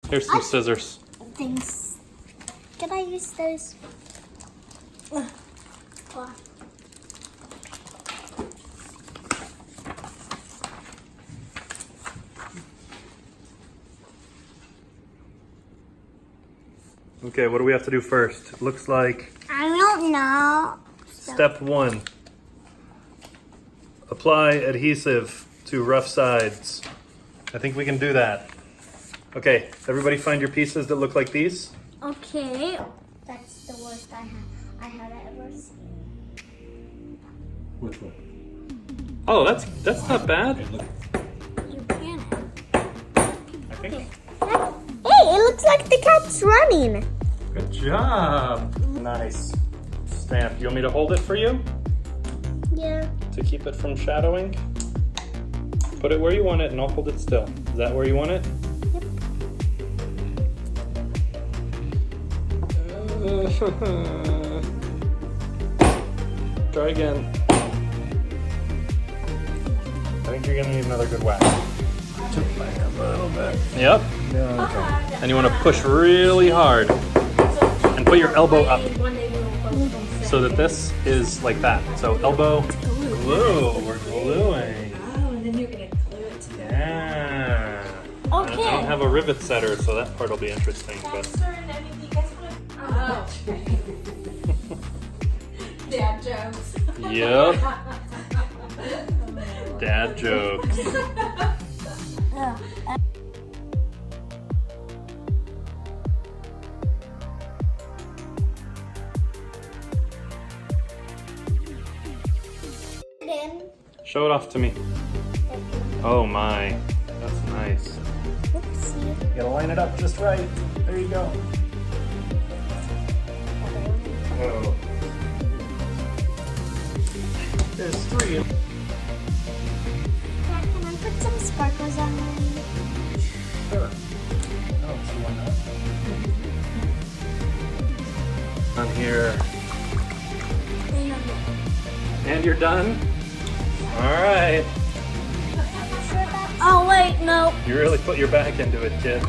Here's some scissors. Things. Can I use those? Oh. Okay, what do we have to do first? It looks like I don't know. step 1. Apply adhesive to rough sides. I think we can do that. Okay, everybody find your pieces that look like these. Okay. That's the worst I have ever seen. Which one? Oh, that's not bad. You can. I think. Hey, it looks like the cat's running. Good job. Nice. Stamp. You want me to hold it for you Yeah. to keep it from shadowing? Put it where you want it and I'll hold it still. Is that where you want it? Try again. I think you're gonna need another good whack. Tip back a little bit. Yep. Yeah, okay. And you want to push really hard and put your elbow up so that this is like that. So elbow, glue. We're gluing. Oh, and then you're gonna glue it together. Yeah. Okay. I don't have a rivet setter, so that part will be interesting. But Oh. Dad jokes. yep. Dad jokes. Then. Show it off to me. Oh my, that's nice. Oopsie. You gotta line it up just right. There you go. Oh. There's 3. Dad, can I put some sparkles on mine? Sure. Oh, so why not? On here. And you're done? Alright. Oh, wait, no. You really put your back into it, kid.